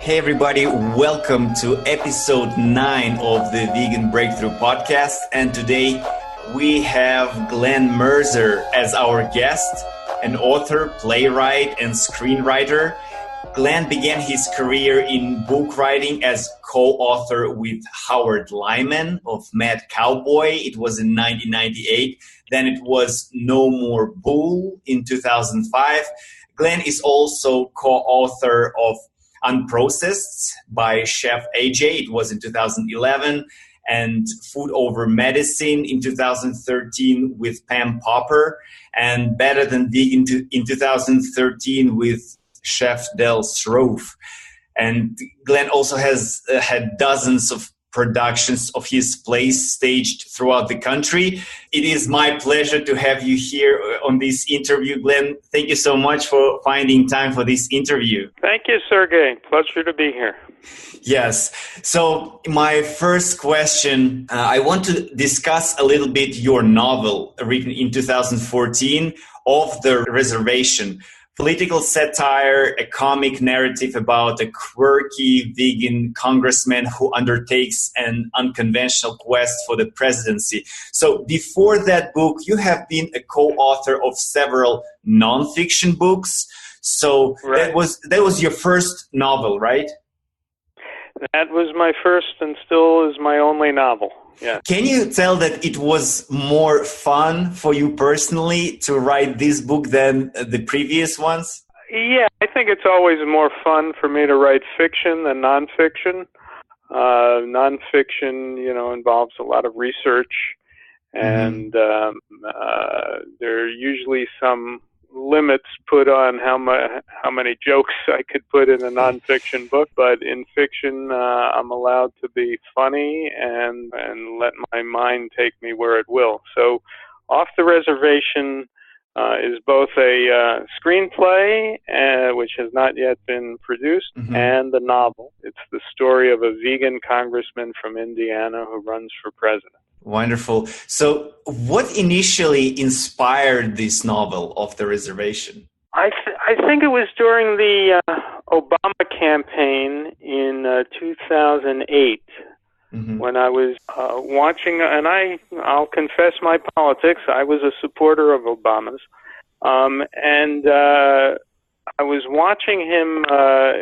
Hey everybody, welcome to episode 9 of the Vegan Breakthrough podcast. And today we have Glen Merzer as our guest, an author, playwright, and screenwriter. Glen began his career in book writing as co-author with Howard Lyman of Mad Cowboy. It was in 1998. Then it was No More Bull in 2005. Glen is also co-author of Unprocessed by Chef AJ. It was in 2011. And Food Over Medicine in 2013 with Pam Popper. And Better Than Vegan in 2013 with Chef Del Sroufe. And Glen also has had dozens of productions of his plays staged throughout the country. It is my pleasure to have you here on this interview, Glen. Thank you so much for finding time for this interview. Thank you, Sergey. Pleasure to be here. Yes. So my first question, I want to discuss a little bit your novel written in 2014, Of the Reservation. Political satire, a comic narrative about a quirky vegan congressman who undertakes an unconventional quest for the presidency. So before that book, you have been a co-author of several nonfiction books. So right. that was your first novel, right? That was my first and still is my only novel. Yeah. Can you tell that it was more fun for you personally to write this book than the previous ones? Yeah, I think it's always more fun for me to write fiction than nonfiction. Nonfiction, involves a lot of research, and there are usually some limits put on how many jokes I could put in a nonfiction book, but in fiction I'm allowed to be funny and let my mind take me where it will. So Off the Reservation is both a screenplay, which has not yet been produced, and a novel. It's the story of a vegan congressman from Indiana who runs for president. Wonderful. So what initially inspired this novel, Of the Reservation? I think it was during the Obama campaign in 2008 when I was watching, and I'll confess my politics, I was a supporter of Obama's, and I was watching him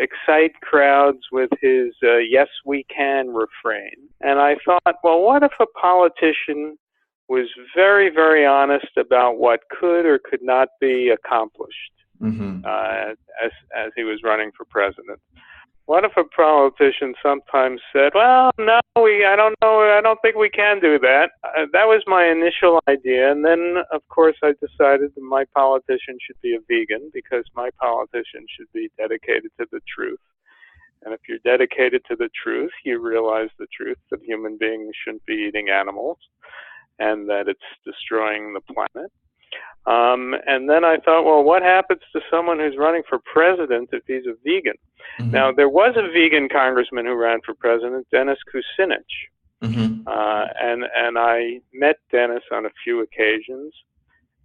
excite crowds with his yes, we can refrain. And I thought, well, what if a politician was very, very honest about what could or could not be accomplished as he was running for president? What if a politician sometimes said, well, no, I don't know, I don't think we can do that. That was my initial idea. And then, of course, I decided that my politician should be a vegan because my politician should be dedicated to the truth. And if you're dedicated to the truth, you realize the truth that human beings shouldn't be eating animals and that it's destroying the planet. And then I thought, well, what happens to someone who's running for president if he's a vegan? Now, there was a vegan congressman who ran for president, Dennis Kucinich. And I met Dennis on a few occasions.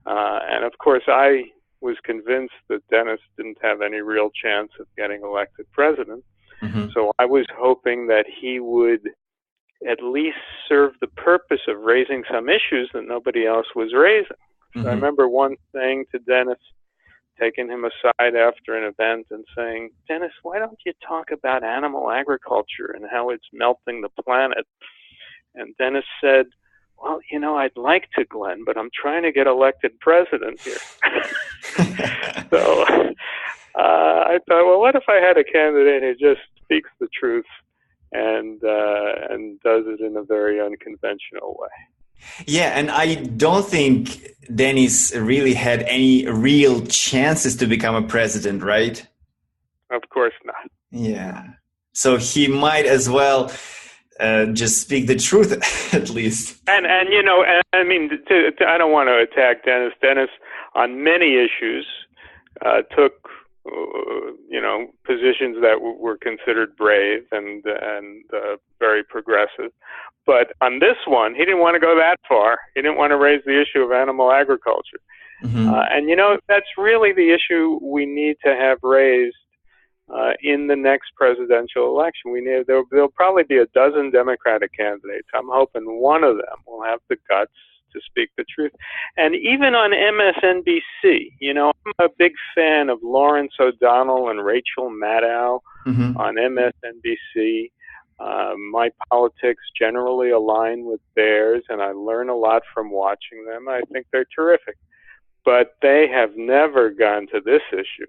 And of course, I was convinced that Dennis didn't have any real chance of getting elected president. So I was hoping that he would at least serve the purpose of raising some issues that nobody else was raising. So I remember once saying to Dennis, taking him aside after an event and saying, Dennis, why don't you talk about animal agriculture and how it's melting the planet? And Dennis said, well, I'd like to, Glenn, but I'm trying to get elected president here. So I thought, well, what if I had a candidate who just speaks the truth and does it in a very unconventional way? Yeah, and I don't think Dennis really had any real chances to become a president, right? Of course not. Yeah. So he might as well just speak the truth, at least. And I mean, I don't want to attack Dennis. Dennis, on many issues, took positions that were considered brave and very progressive. But on this one, he didn't want to go that far. He didn't want to raise the issue of animal agriculture. And that's really the issue we need to have raised in the next presidential election. There'll probably be a dozen Democratic candidates. I'm hoping one of them will have the guts to speak the truth. And even on MSNBC, I'm a big fan of Lawrence O'Donnell and Rachel Maddow on MSNBC. My politics generally align with theirs, and I learn a lot from watching them. I think they're terrific. But they have never gone to this issue.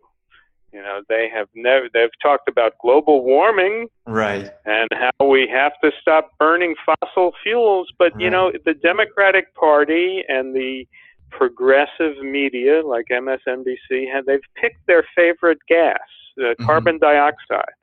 They've talked about global warming, right, and how we have to stop burning fossil fuels. But, right. The Democratic Party and the progressive media like MSNBC, they've picked their favorite gas, carbon dioxide.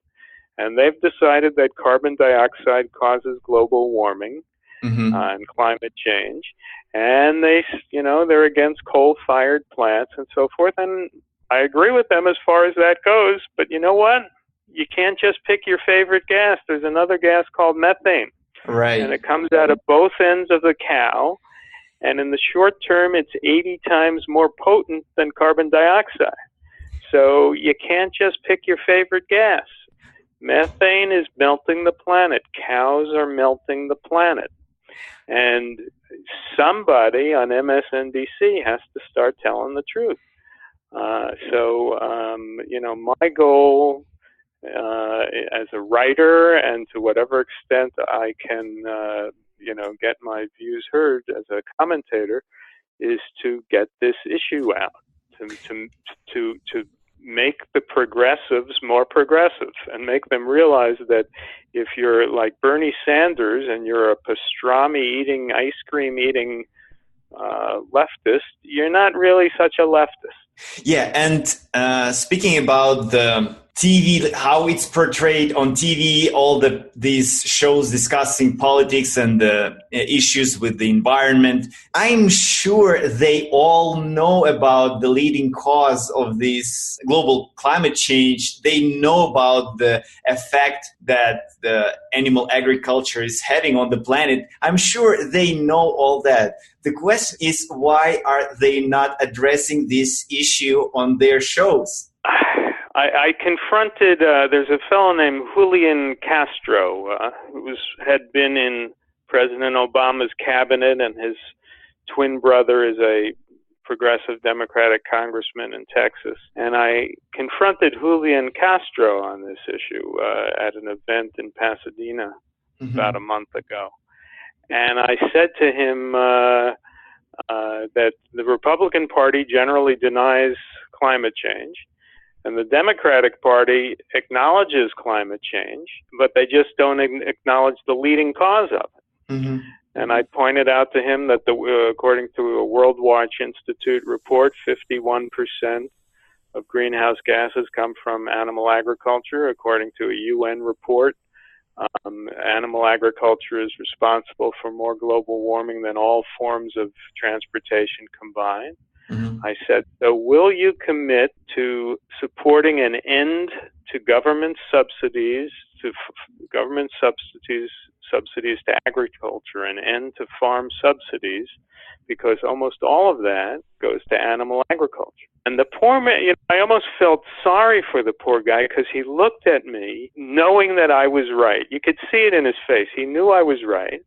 And they've decided that carbon dioxide causes global warming and climate change. And they're against coal-fired plants and so forth. And I agree with them as far as that goes, but you know what? You can't just pick your favorite gas. There's another gas called methane. Right. And it comes out of both ends of the cow, and in the short term, it's 80 times more potent than carbon dioxide. So you can't just pick your favorite gas. Methane is melting the planet. Cows are melting the planet. And somebody on MSNBC has to start telling the truth. My goal as a writer, and to whatever extent I can, get my views heard as a commentator, is to get this issue out, to make the progressives more progressive and make them realize that if you're like Bernie Sanders and you're a pastrami-eating, ice cream-eating leftist, you're not really such a leftist. Yeah, and speaking about the TV, how it's portrayed on TV, all these shows discussing politics and the issues with the environment, I'm sure they all know about the leading cause of this global climate change. They know about the effect that the animal agriculture is having on the planet. I'm sure they know all that. The question is, why are they not addressing this issue on their shows? I confronted, there's a fellow named Julian Castro, who had been in President Obama's cabinet, and his twin brother is a progressive Democratic congressman in Texas. And I confronted Julian Castro on this issue at an event in Pasadena about a month ago. And I said to him that the Republican Party generally denies climate change, and the Democratic Party acknowledges climate change, but they just don't acknowledge the leading cause of it. And I pointed out to him that according to a World Watch Institute report, 51% of greenhouse gases come from animal agriculture. According to a UN report, animal agriculture is responsible for more global warming than all forms of transportation combined. I said, so will you commit to supporting an end to government subsidies, subsidies to agriculture, an end to farm subsidies, because almost all of that goes to animal agriculture. And the poor man, I almost felt sorry for the poor guy, because he looked at me knowing that I was right. You could see it in his face. He knew I was right.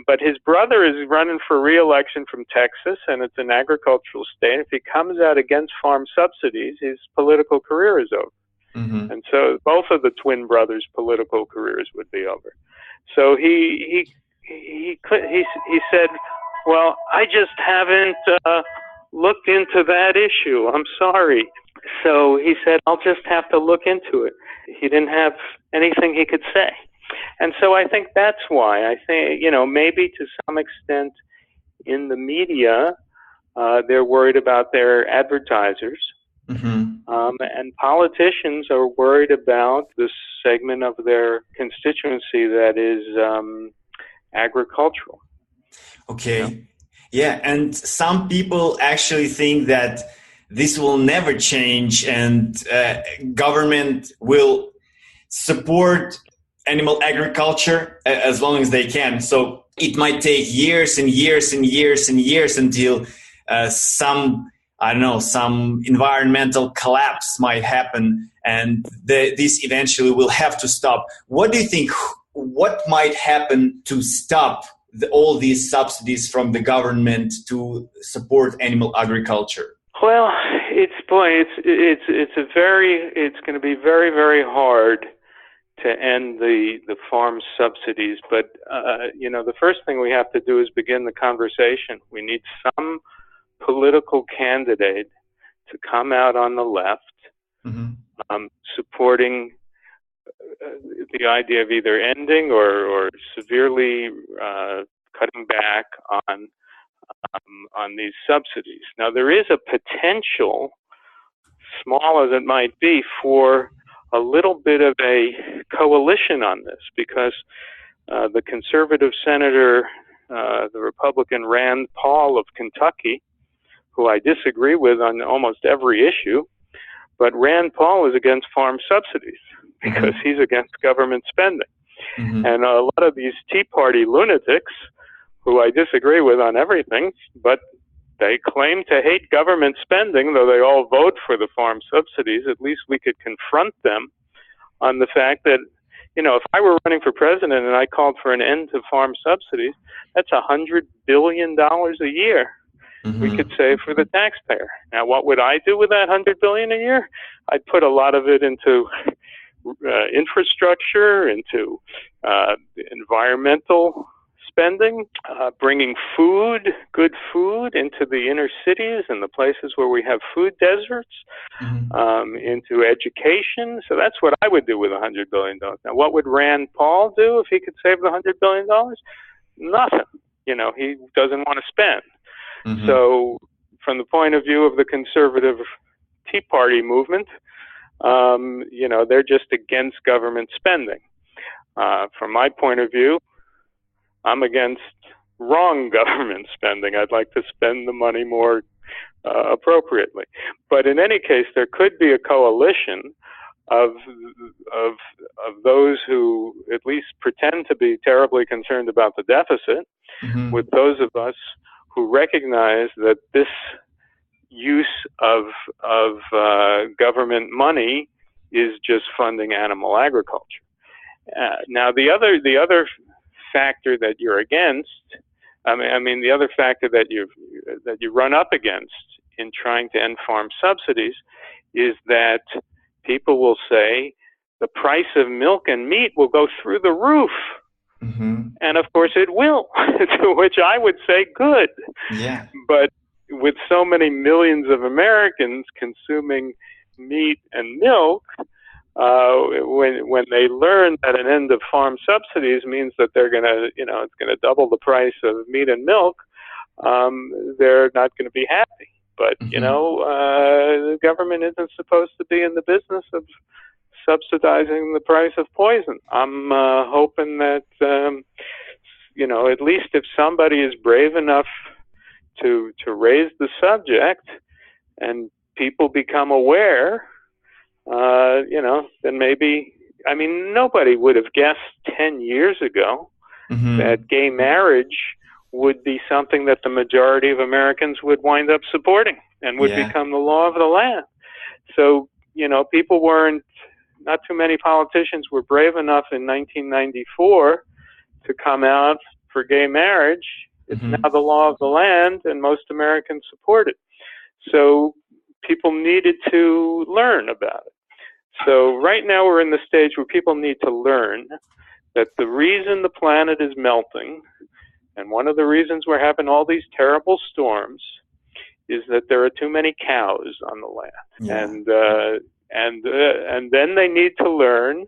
But his brother is running for re-election from Texas, and it's an agricultural state. If he comes out against farm subsidies, his political career is over. And so both of the twin brothers' political careers would be over. So he said, well, I just haven't looked into that issue. I'm sorry. So he said, I'll just have to look into it. He didn't have anything he could say. And so I think that's why. I think, maybe to some extent in the media, they're worried about their advertisers. And politicians are worried about this segment of their constituency that is agricultural. Okay. Yeah, and some people actually think that this will never change, and government will support animal agriculture as long as they can. So it might take years and years and years and years until some I don't know, some environmental collapse might happen, and this eventually will have to stop. What do you think? What might happen to stop all these subsidies from the government to support animal agriculture? Well, it's going to be very, very hard to end the farm subsidies. But the first thing we have to do is begin the conversation. We need some political candidate to come out on the left, supporting the idea of either ending or severely cutting back on these subsidies. Now, there is a potential, small as it might be, for a little bit of a coalition on this, because the conservative senator, the Republican Rand Paul of Kentucky, who I disagree with on almost every issue, but Rand Paul is against farm subsidies because he's against government spending. And a lot of these Tea Party lunatics, who I disagree with on everything, but they claim to hate government spending, though they all vote for the farm subsidies. At least we could confront them on the fact that, if I were running for president and I called for an end to farm subsidies, that's $100 billion a year we could save for the taxpayer. Now, what would I do with that $100 billion a year? I'd put a lot of it into infrastructure, into environmental spending, bringing good food into the inner cities and the places where we have food deserts, into education. So that's what I would do with $100 billion. Now, what would Rand Paul do if he could save the $100 billion? Nothing. He doesn't want to spend. So from the point of view of the conservative Tea Party movement, they're just against government spending. From my point of view, I'm against wrong government spending. I'd like to spend the money more appropriately. But in any case, there could be a coalition of those who at least pretend to be terribly concerned about the deficit, with those of us who recognize that this use of government money is just funding animal agriculture. Now, the other factor that you're against, the other factor that you run up against in trying to end farm subsidies is that people will say the price of milk and meat will go through the roof. And of course it will, to which I would say good. Yeah. But with so many millions of Americans consuming meat and milk, when they learn that an end of farm subsidies means that they're going to, it's going to double the price of meat and milk, they're not going to be happy. But, the government isn't supposed to be in the business of subsidizing the price of poison. I'm hoping that, at least if somebody is brave enough to raise the subject and people become aware, then maybe, nobody would have guessed 10 years ago that gay marriage would be something that the majority of Americans would wind up supporting and would become the law of the land. So, people not too many politicians were brave enough in 1994 to come out for gay marriage. It's now the law of the land, and most Americans support it. So people needed to learn about it. So right now we're in the stage where people need to learn that the reason the planet is melting, and one of the reasons we're having all these terrible storms, is that there are too many cows on the land. Yeah. And then they need to learn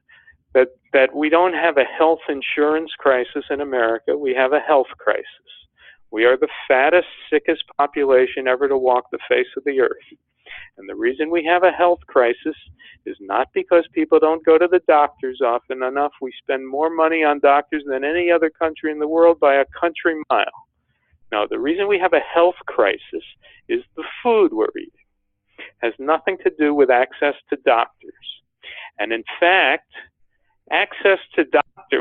that we don't have a health insurance crisis in America. We have a health crisis. We are the fattest, sickest population ever to walk the face of the earth. And the reason we have a health crisis is not because people don't go to the doctors often enough. We spend more money on doctors than any other country in the world by a country mile. No, the reason we have a health crisis is the food we're eating. It has nothing to do with access to doctors. And in fact, access to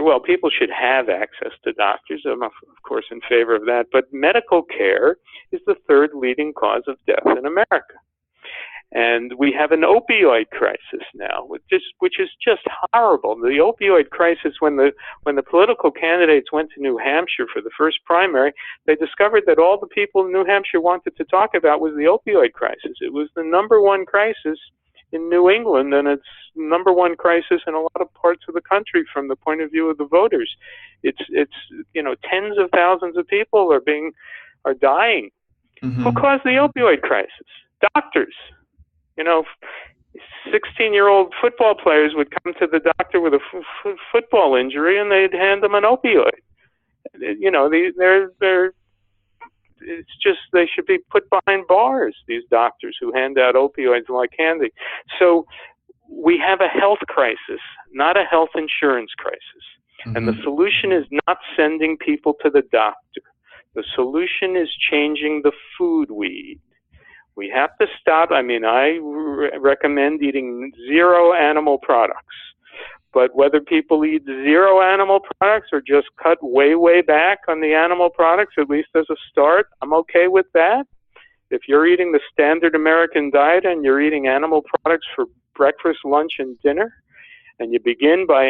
well, people should have access to doctors. I'm, of course, in favor of that. But medical care is the third leading cause of death in America. And we have an opioid crisis now, which is just horrible. The opioid crisis, when the political candidates went to New Hampshire for the first primary, they discovered that all the people in New Hampshire wanted to talk about was the opioid crisis. It was the number one crisis in New England, and it's number one crisis in a lot of parts of the country from the point of view of the voters. It's tens of thousands of people are dying. Mm-hmm. Who caused the opioid crisis? Doctors. 16-year-old football players would come to the doctor with a football injury, and they'd hand them an opioid. It's just they should be put behind bars, these doctors who hand out opioids like candy. So we have a health crisis, not a health insurance crisis. Mm-hmm. And the solution is not sending people to the doctor. The solution is changing the food we eat. We have to stop. I recommend eating zero animal products. But whether people eat zero animal products or just cut way, way back on the animal products, at least as a start, I'm okay with that. If you're eating the standard American diet and you're eating animal products for breakfast, lunch, and dinner, and you begin by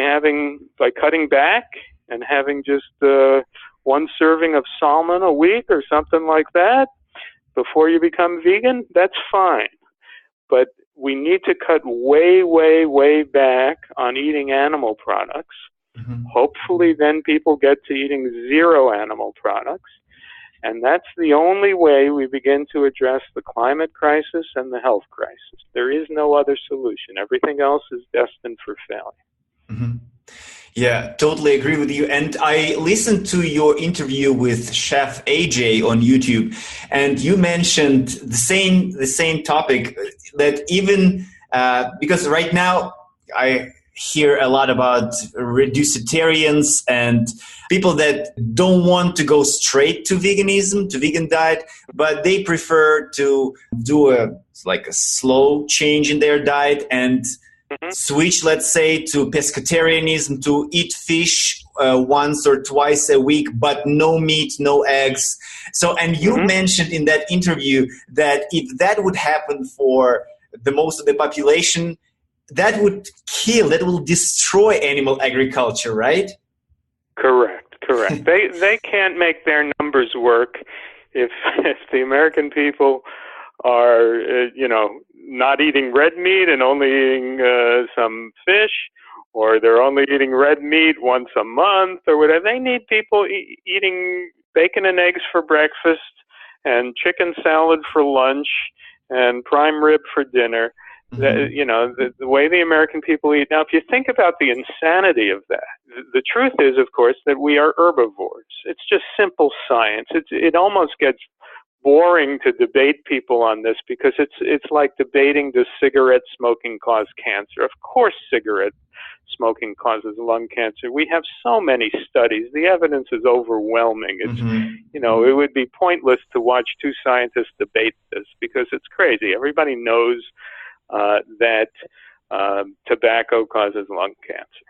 cutting back and having just one serving of salmon a week or something like that, before you become vegan, that's fine. But we need to cut way, way, way back on eating animal products. Mm-hmm. Hopefully then people get to eating zero animal products. And that's the only way we begin to address the climate crisis and the health crisis. There is no other solution. Everything else is destined for failure. Mm-hmm. Yeah, totally agree with you. And I listened to your interview with Chef AJ on YouTube, and you mentioned the same topic, that even because right now I hear a lot about reducitarians and people that don't want to go straight to veganism, to vegan diet, but they prefer to do a slow change in their diet and switch, let's say, to pescatarianism, to eat fish once or twice a week, but no meat, no eggs. So, and you mentioned in that interview that if that would happen for the most of the population, that will destroy animal agriculture, right? Correct. They can't make their numbers work if the American people are, not eating red meat and only eating some fish, or they're only eating red meat once a month or whatever. They need people eating bacon and eggs for breakfast and chicken salad for lunch and prime rib for dinner. Mm-hmm. The way the American people eat. Now, if you think about the insanity of that, the truth is, of course, that we are herbivores. It's just simple science. It almost gets boring to debate people on this because it's like debating, does cigarette smoking cause cancer? Of course cigarette smoking causes lung cancer. We have so many studies. The evidence is overwhelming. It's it would be pointless to watch two scientists debate this because it's crazy. Everybody knows that tobacco causes lung cancer.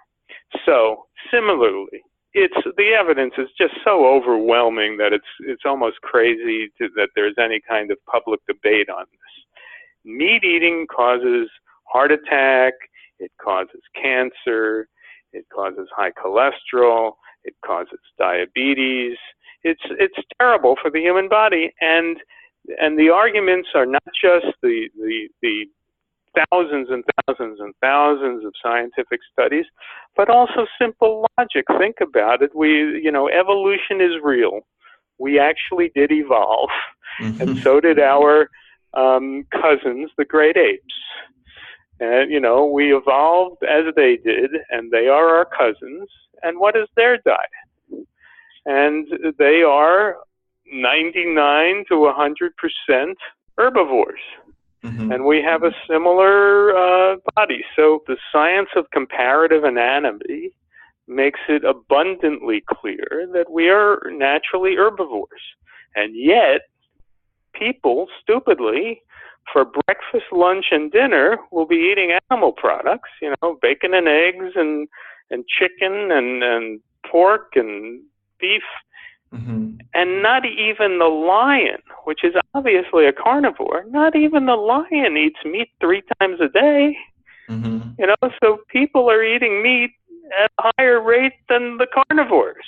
So similarly, the evidence is just so overwhelming that it's almost crazy that there's any kind of public debate on this. Meat eating causes heart attack, it causes cancer, it causes high cholesterol, it causes diabetes. It's terrible for the human body, and the arguments are not just the thousands and thousands and thousands of scientific studies, but also simple logic. Think about it. Evolution is real. We actually did evolve, and so did our cousins, the great apes. And, we evolved as they did, and they are our cousins. And what is their diet? And they are 99 to 100% herbivores. Mm-hmm. And we have a similar body. So the science of comparative anatomy makes it abundantly clear that we are naturally herbivores. And yet, people, stupidly, for breakfast, lunch, and dinner, will be eating animal products, bacon and eggs and and chicken and pork and beef. And not even the lion, which is obviously a carnivore, not even the lion eats meat 3 times a day. You know, so people are eating meat at a higher rate than the carnivores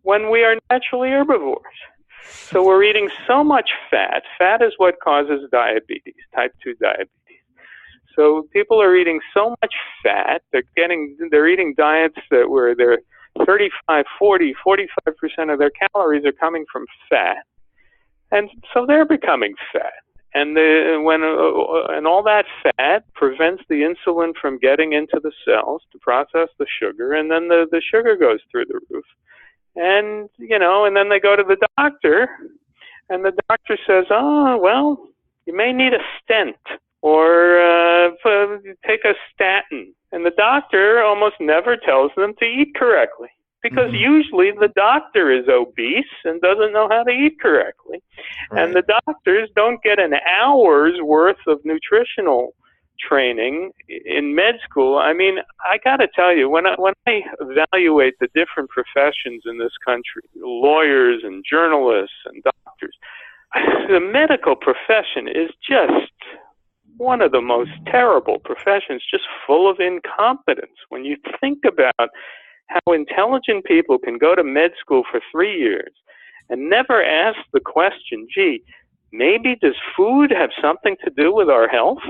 when we are naturally herbivores. So we're eating so much fat. Fat is what causes diabetes, type 2 diabetes. So people are eating so much fat, they're eating diets where they're 35, 40, 45% of their calories are coming from fat. And so they're becoming fat. And all that fat prevents the insulin from getting into the cells to process the sugar, and then the sugar goes through the roof. And, you know, and then they go to the doctor, and the doctor says, oh, well, you may need a stent, or take a statin. And the doctor almost never tells them to eat correctly, because usually the doctor is obese and doesn't know how to eat correctly. Right. And the doctors don't get an hour's worth of nutritional training in med school. I mean, I got to tell you, when I evaluate the different professions in this country, lawyers and journalists and doctors, the medical profession is just one of the most terrible professions, just full of incompetence. When you think about how intelligent people can go to med school for 3 years and never ask the question, gee, maybe does food have something to do with our health?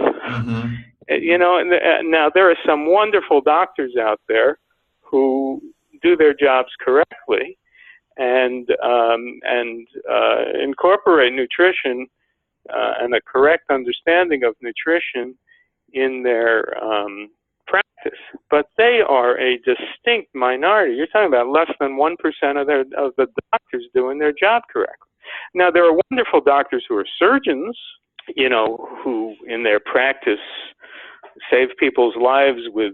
You know, now there are some wonderful doctors out there who do their jobs correctly and incorporate nutrition and a correct understanding of nutrition in their practice, but they are a distinct minority. You're talking about less than 1% of the doctors doing their job correctly. Now, there are wonderful doctors who are surgeons, you know, who in their practice save people's lives with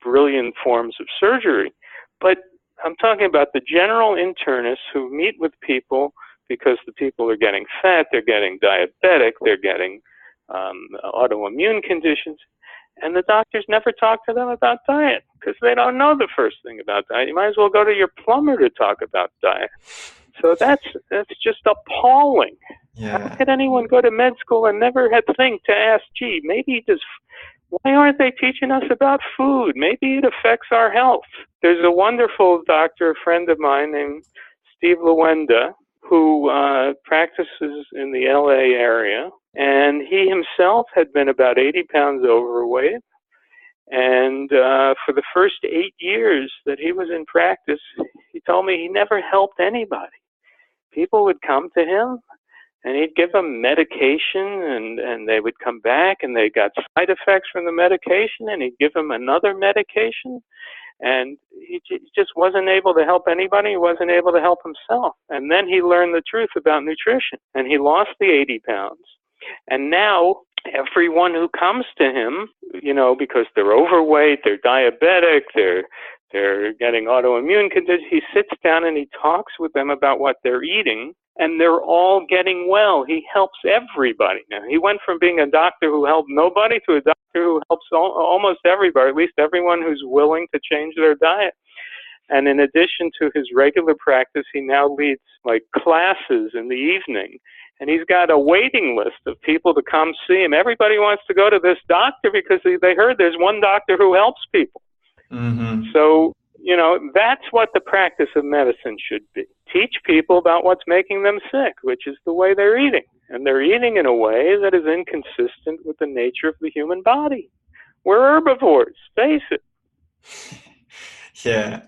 brilliant forms of surgery. But I'm talking about the general internists who meet with people because the people are getting fat, they're getting diabetic, they're getting autoimmune conditions. And the doctors never talk to them about diet because they don't know the first thing about diet. You might as well go to your plumber to talk about diet. So that's just appalling. Yeah. How could anyone go to med school and never think to ask, gee, why aren't they teaching us about food? Maybe it affects our health. There's a wonderful doctor, a friend of mine named Steve Lewenda, who practices in the LA area. And he himself had been about 80 pounds overweight. And for the first 8 years that he was in practice, he told me he never helped anybody. People would come to him, and he'd give them medication, and they would come back, and they got side effects from the medication, and he'd give them another medication. And he just wasn't able to help anybody. He wasn't able to help himself. And then he learned the truth about nutrition, and he lost the 80 pounds. And now everyone who comes to him, you know, because they're overweight, they're diabetic, they're getting autoimmune conditions, he sits down and he talks with them about what they're eating, and they're all getting well. He helps everybody. Now, he went from being a doctor who helped nobody to a doctor who helps almost everybody, at least everyone who's willing to change their diet. And in addition to his regular practice, he now leads like classes in the evening. And he's got a waiting list of people to come see him. Everybody wants to go to this doctor because they heard there's one doctor who helps people. So, you know, that's what the practice of medicine should be. Teach people about what's making them sick, which is the way they're eating. And they're eating in a way that is inconsistent with the nature of the human body. We're herbivores, face it. Yeah,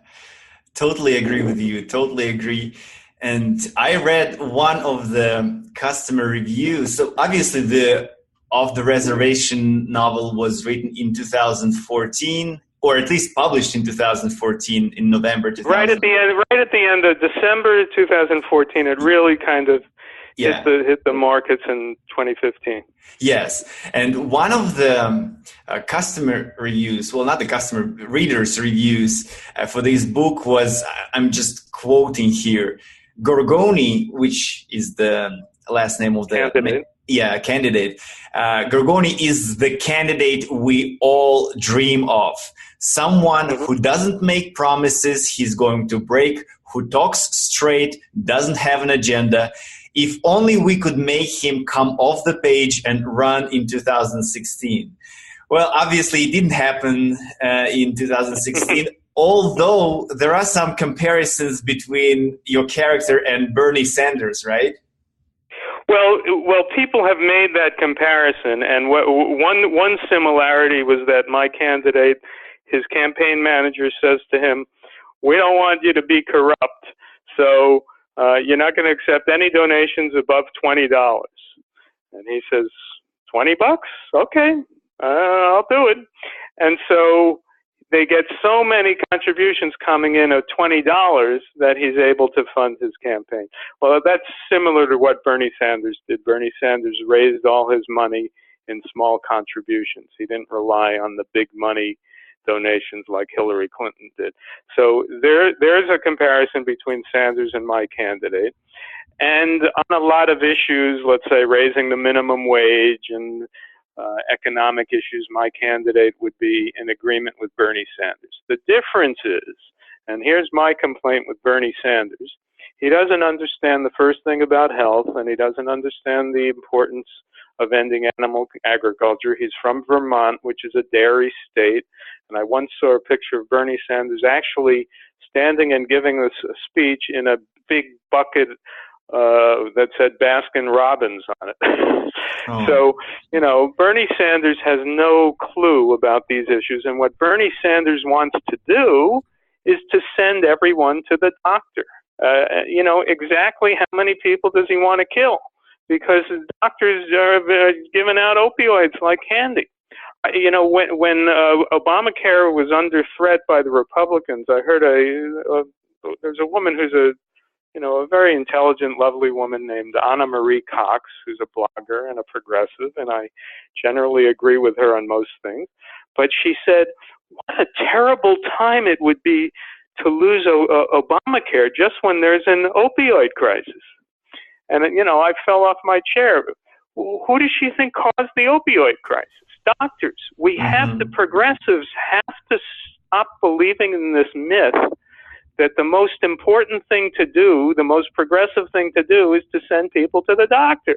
totally agree with you. Totally agree. And I read one of the customer reviews. So obviously the Reservation novel was written in 2014, or at least published in 2014, in November 2014. Right at the end of December 2014, it really kind of hit the markets in 2015. Yes, and one of the customer reviews, well, not the customer, readers' reviews for this book was, I'm just quoting here, Gorgoni, which is the last name of the candidate. Gorgoni is the candidate we all dream of. Someone who doesn't make promises he's going to break, who talks straight, doesn't have an agenda. If only we could make him come off the page and run in 2016. Well, obviously it didn't happen in 2016, although there are some comparisons between your character and Bernie Sanders, right? Well, people have made that comparison, and one similarity was that my candidate, his campaign manager says to him, "We don't want you to be corrupt, so you're not going to accept any donations above $20." And he says, $20? Okay, I'll do it. And so they get so many contributions coming in of $20 that he's able to fund his campaign. Well, that's similar to what Bernie Sanders did. Bernie Sanders raised all his money in small contributions. He didn't rely on the big money donations like Hillary Clinton did. So there's a comparison between Sanders and my candidate. And on a lot of issues, let's say raising the minimum wage and economic issues, my candidate would be in agreement with Bernie Sanders. The difference is, and here's my complaint with Bernie Sanders, he doesn't understand the first thing about health, and he doesn't understand the importance of ending animal agriculture. He's from Vermont, which is a dairy state, and I once saw a picture of Bernie Sanders actually standing and giving this speech in a big bucket that said Baskin Robbins on it. So, Bernie Sanders has no clue about these issues, and what Bernie Sanders wants to do is to send everyone to the doctor. Exactly how many people does he want to kill? Because doctors are giving out opioids like candy. When Obamacare was under threat by the Republicans, I heard there's a woman who's a very intelligent, lovely woman named Anna Marie Cox, who's a blogger and a progressive, and I generally agree with her on most things. But she said, what a terrible time it would be to lose Obamacare just when there's an opioid crisis. And, I fell off my chair. Who does she think caused the opioid crisis? Doctors. We have to, progressives have to stop believing in this myth that the most important thing to do, the most progressive thing to do, is to send people to the doctor.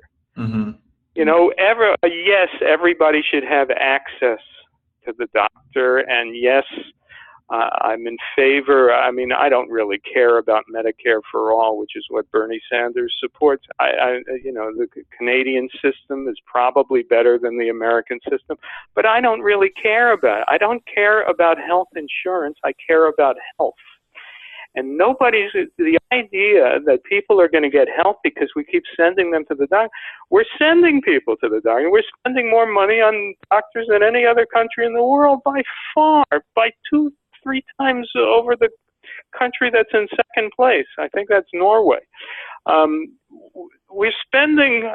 Yes, everybody should have access to the doctor, and yes, I'm in favor. I don't really care about Medicare for all, which is what Bernie Sanders supports. The Canadian system is probably better than the American system, but I don't really care about it. I don't care about health insurance. I care about health. And the idea that people are going to get health because we keep sending them to the doctor. We're sending people to the doctor. We're spending more money on doctors than any other country in the world by far, by 2-3 times over the country that's in second place. I think that's Norway. We're spending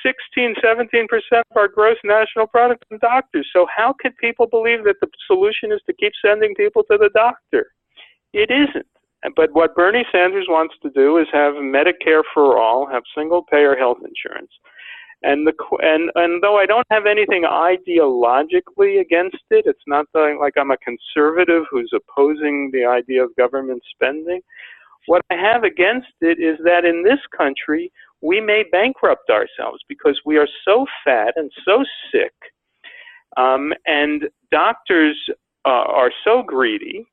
16-17% of our gross national product on doctors. So how could people believe that the solution is to keep sending people to the doctor? It isn't. But what Bernie Sanders wants to do is have Medicare for all, have single-payer health insurance. And though I don't have anything ideologically against it, it's not like I'm a conservative who's opposing the idea of government spending. What I have against it is that in this country, we may bankrupt ourselves because we are so fat and so sick, and doctors are so greedy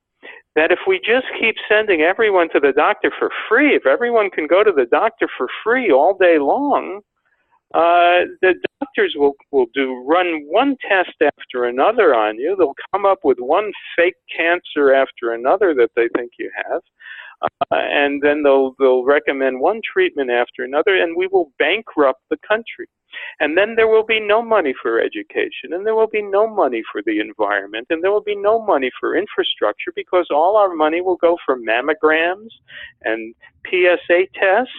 that if we just keep sending everyone to the doctor for free, if everyone can go to the doctor for free all day long, the doctors will run one test after another on you. They'll come up with one fake cancer after another that they think you have, and then they'll recommend one treatment after another, and we will bankrupt the country. And then there will be no money for education, and there will be no money for the environment, and there will be no money for infrastructure, because all our money will go for mammograms and PSA tests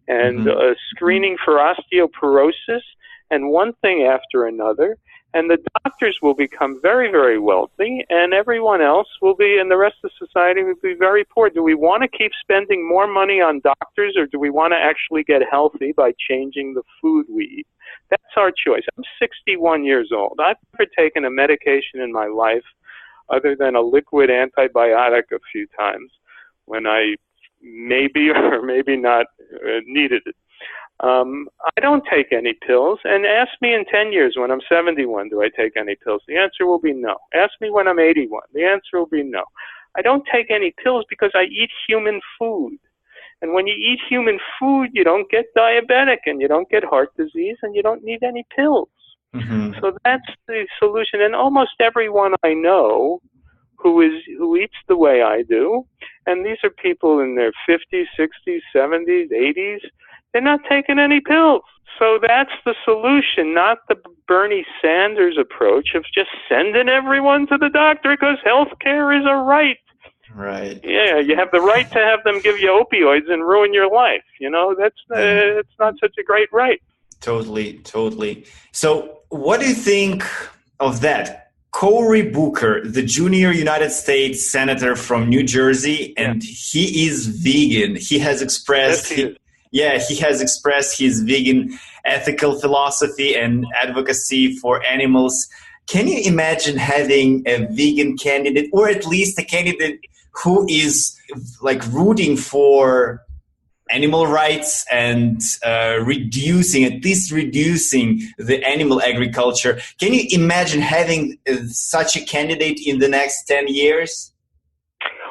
and screening for osteoporosis and one thing after another. And the doctors will become very, very wealthy, and everyone else will be, and the rest of society will be very poor. Do we want to keep spending more money on doctors, or do we want to actually get healthy by changing the food we eat? That's our choice. I'm 61 years old. I've never taken a medication in my life other than a liquid antibiotic a few times when I maybe or maybe not needed it. I don't take any pills, and ask me in 10 years when I'm 71, do I take any pills? The answer will be no. Ask me when I'm 81. The answer will be no. I don't take any pills because I eat human food. And when you eat human food, you don't get diabetic, and you don't get heart disease, and you don't need any pills. Mm-hmm. So that's the solution. And almost everyone I know who eats the way I do, and these are people in their 50s, 60s, 70s, 80s, they're not taking any pills. So that's the solution, not the Bernie Sanders approach of just sending everyone to the doctor because health care is a right. Right. Yeah, you have the right to have them give you opioids and ruin your life. That's it's not such a great right. Totally. So what do you think of that? Cory Booker, the junior United States senator from New Jersey, and he is vegan. He has expressed... he has expressed his vegan ethical philosophy and advocacy for animals. Can you imagine having a vegan candidate, or at least a candidate who is rooting for animal rights and reducing the animal agriculture? Can you imagine having such a candidate in the next 10 years?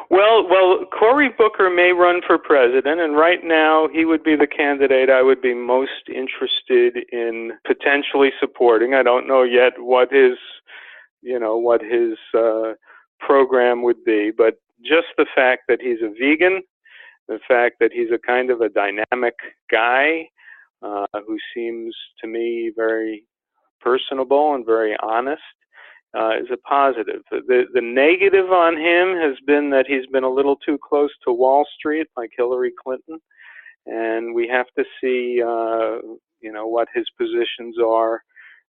Well, Cory Booker may run for president, and right now he would be the candidate I would be most interested in potentially supporting. I don't know yet what his program would be, but just the fact that he's a vegan, the fact that he's a kind of a dynamic guy who seems to me very personable and very honest, is a positive. The negative on him has been that he's been a little too close to Wall Street, like Hillary Clinton, and we have to see, what his positions are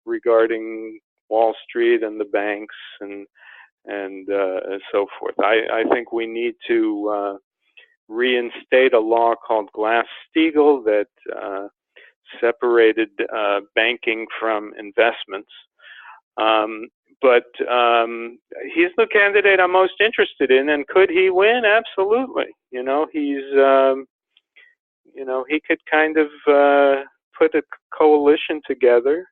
regarding Wall Street and the banks and so forth. I think we need to reinstate a law called Glass-Steagall that separated banking from investments. But he's the candidate I'm most interested in, and could he win? Absolutely. He could kind of put a coalition together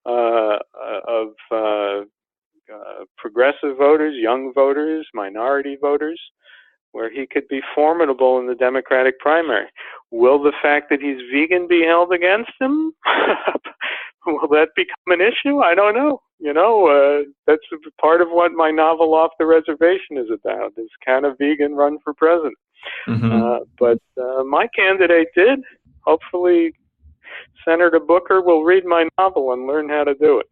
of progressive voters, young voters, minority voters, where he could be formidable in the Democratic primary. Will the fact that he's vegan be held against him? Will that become an issue? I don't know. That's part of what my novel Off the Reservation is about, is can a vegan run for president? Mm-hmm. But my candidate did. Hopefully Senator Booker will read my novel and learn how to do it.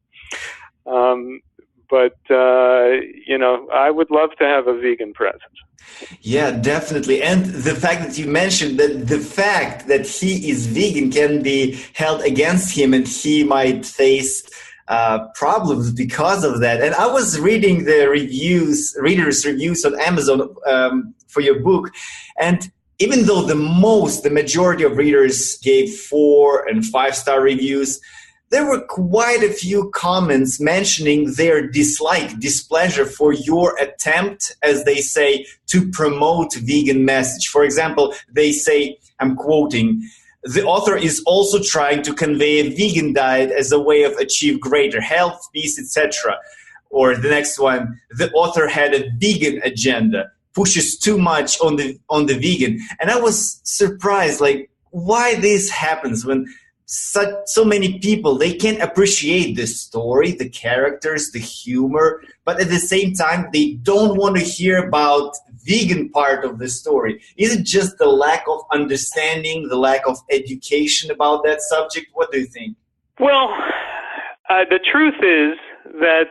I would love to have a vegan president. Yeah, definitely. And the fact that you mentioned that the fact that he is vegan can be held against him, and he might face problems because of that. And I was reading the readers' reviews on Amazon for your book, and even though the majority of readers gave 4- and 5-star reviews, there were quite a few comments mentioning their displeasure for your attempt, as they say, to promote vegan message. For example, they say, I'm quoting, "The author is also trying to convey a vegan diet as a way of achieve greater health, peace, etc." Or the next one, "The author had a vegan agenda, pushes too much on the vegan." And I was surprised, why this happens when so many people, they can appreciate the story, the characters, the humor, but at the same time, they don't want to hear about vegan part of the story. Is it just the lack of understanding, the lack of education about that subject? What do you think? Well, the truth is that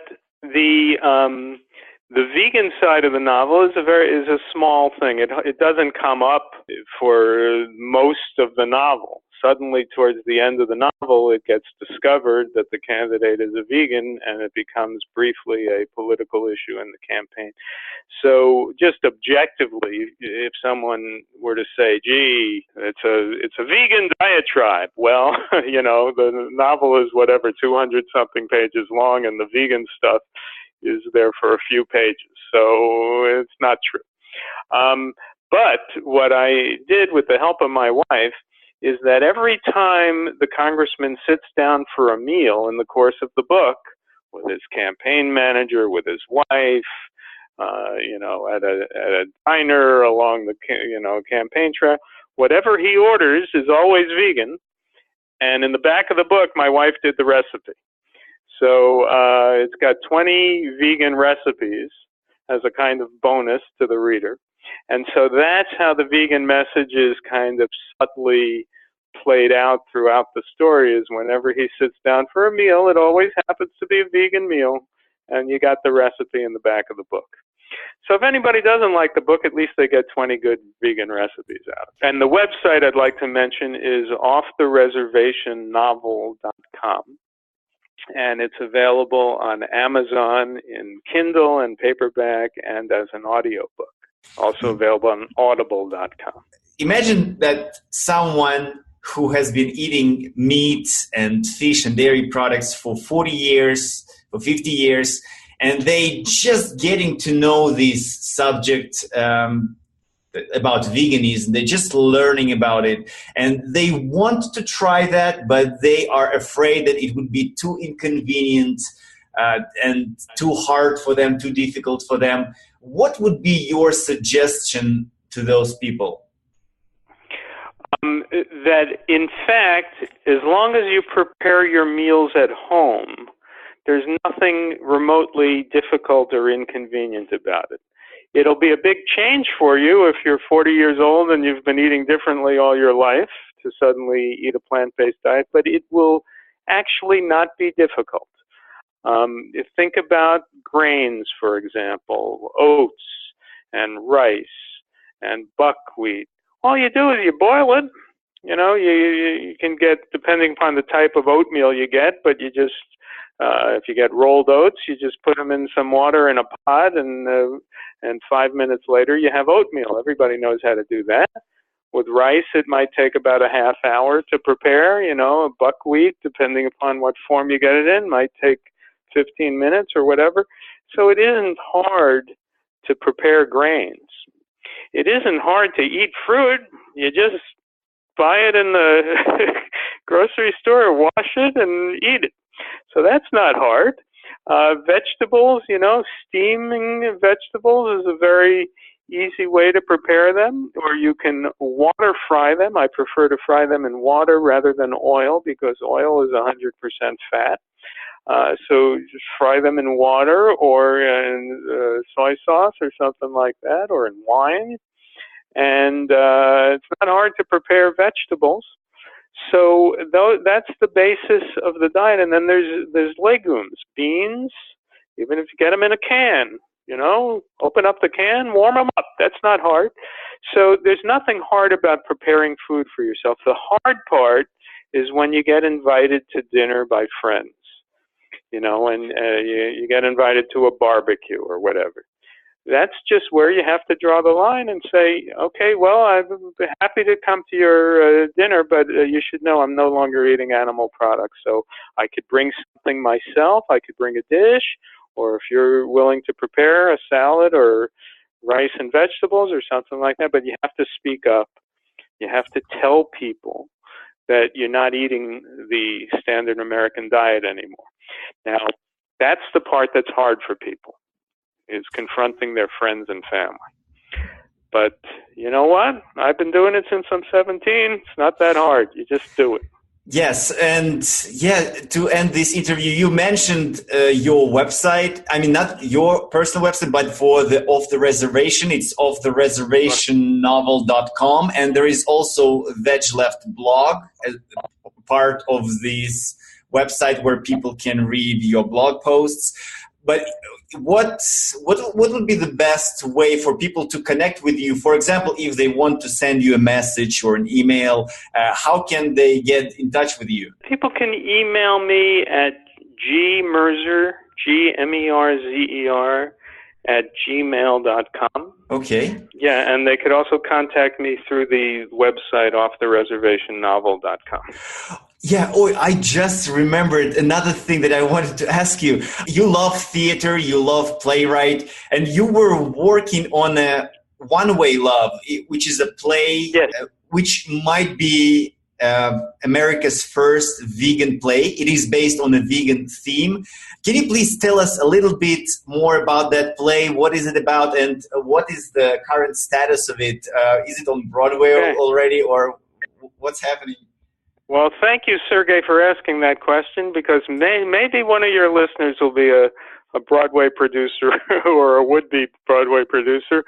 The vegan side of the novel is a small thing. It doesn't come up for most of the novel. Suddenly, towards the end of the novel, it gets discovered that the candidate is a vegan, and it becomes briefly a political issue in the campaign. So, just objectively, if someone were to say, "Gee, it's a vegan diatribe," well, the novel is whatever 200 something pages long, and the vegan stuff is there for a few pages. So it's not true. But what I did with the help of my wife is that every time the congressman sits down for a meal in the course of the book, with his campaign manager, with his wife, at a diner along the campaign trail, whatever he orders is always vegan. And in the back of the book, my wife did the recipe. So it's got 20 vegan recipes as a kind of bonus to the reader. And so that's how the vegan message is kind of subtly played out throughout the story, is whenever he sits down for a meal, it always happens to be a vegan meal, and you got the recipe in the back of the book. So if anybody doesn't like the book, at least they get 20 good vegan recipes out. And the website I'd like to mention is offthereservationnovel.com. And it's available on Amazon in Kindle and paperback and as an audiobook. Also available on audible.com. Imagine that someone who has been eating meat and fish and dairy products for 40 years, for 50 years, and they just getting to know this subject about veganism. They're just learning about it, and they want to try that, but they are afraid that it would be too inconvenient and too hard for them, too difficult for them. What would be your suggestion to those people? That in fact, as long as you prepare your meals at home, there's nothing remotely difficult or inconvenient about it. It'll be a big change for you if you're 40 years old and you've been eating differently all your life to suddenly eat a plant-based diet, but it will actually not be difficult. Think about grains, for example, oats and rice and buckwheat. All you do is you boil it. You can get, depending upon the type of oatmeal you get, but you just, if you get rolled oats, you just put them in some water in a pot, and 5 minutes later you have oatmeal. Everybody knows how to do that. With rice, it might take about a half hour to prepare. A buckwheat, depending upon what form you get it in, might take 15 minutes or whatever. So it isn't hard to prepare grains. It isn't hard to eat fruit. You just buy it in the grocery store, wash it, and eat it. So that's not hard. Vegetables, steaming vegetables is a very easy way to prepare them, or you can water fry them. I prefer to fry them in water rather than oil, because oil is 100% fat. So just fry them in water or in soy sauce or something like that, or in wine. And it's not hard to prepare vegetables. So that's the basis of the diet. And then there's legumes, beans, even if you get them in a can, open up the can, warm them up. That's not hard. So there's nothing hard about preparing food for yourself. The hard part is when you get invited to dinner by friends, and you get invited to a barbecue or whatever. That's just where you have to draw the line and say, okay, well, I'm happy to come to your dinner, but you should know I'm no longer eating animal products. So I could bring something myself. I could bring a dish, or if you're willing to prepare a salad or rice and vegetables or something like that, but you have to speak up. You have to tell people that you're not eating the standard American diet anymore. Now, that's the part that's hard for people, is confronting their friends and family. But you know what? I've been doing it since I'm 17. It's not that hard. You just do it. Yes, and to end this interview, you mentioned your website. I mean, not your personal website, but for the Off the Reservation. It's offthereservationnovel.com, and there is also Veg Left blog as part of this website where people can read your blog posts. But what would be the best way for people to connect with you? For example, if they want to send you a message or an email, how can they get in touch with you? People can email me at gmerzer, Gmerzer, @gmail.com. Okay. Yeah, and they could also contact me through the website offthereservationnovel.com. Yeah, I just remembered another thing that I wanted to ask you. You love theater, you love playwright, and you were working on a One-Way Love, which is a play, yes, which might be America's first vegan play. It is based on a vegan theme. Can you please tell us a little bit more about that play? What is it about, and what is the current status of it? Is it on Broadway already, or what's happening? Well, thank you, Sergey, for asking that question, because maybe one of your listeners will be a Broadway producer or a would-be Broadway producer,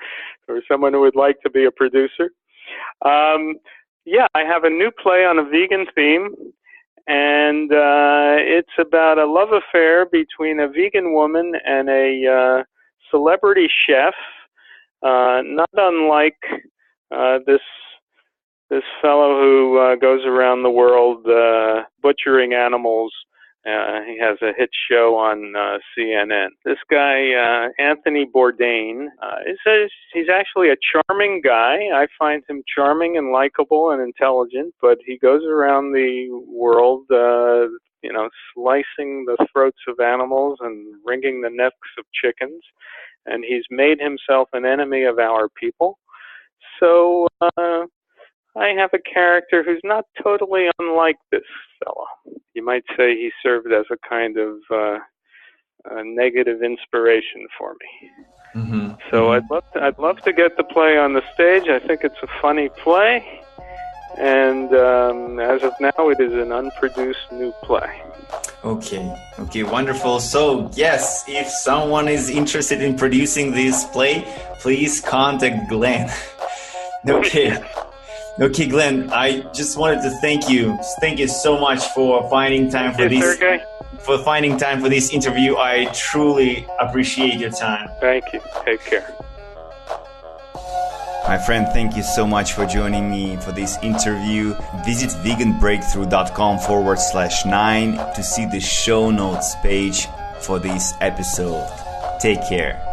or someone who would like to be a producer. Yeah, I have a new play on a vegan theme, and it's about a love affair between a vegan woman and a celebrity chef, not unlike this fellow who goes around the world butchering animals. He has a hit show on CNN. This guy, Anthony Bourdain, he's actually a charming guy. I find him charming and likable and intelligent, but he goes around the world, slicing the throats of animals and wringing the necks of chickens. And he's made himself an enemy of our people. So I have a character who's not totally unlike this fellow. You might say he served as a kind of a negative inspiration for me. Mm-hmm. So I'd love to get the play on the stage. I think it's a funny play, and as of now, it is an unproduced new play. Okay, wonderful. So yes, if someone is interested in producing this play, please contact Glen. Okay, Glen, I just wanted to thank you. Thank you so much for finding time for this. Sergey. For finding time for this interview. I truly appreciate your time. Thank you. Take care. My friend, thank you so much for joining me for this interview. Visit veganbreakthrough.com/9 to see the show notes page for this episode. Take care.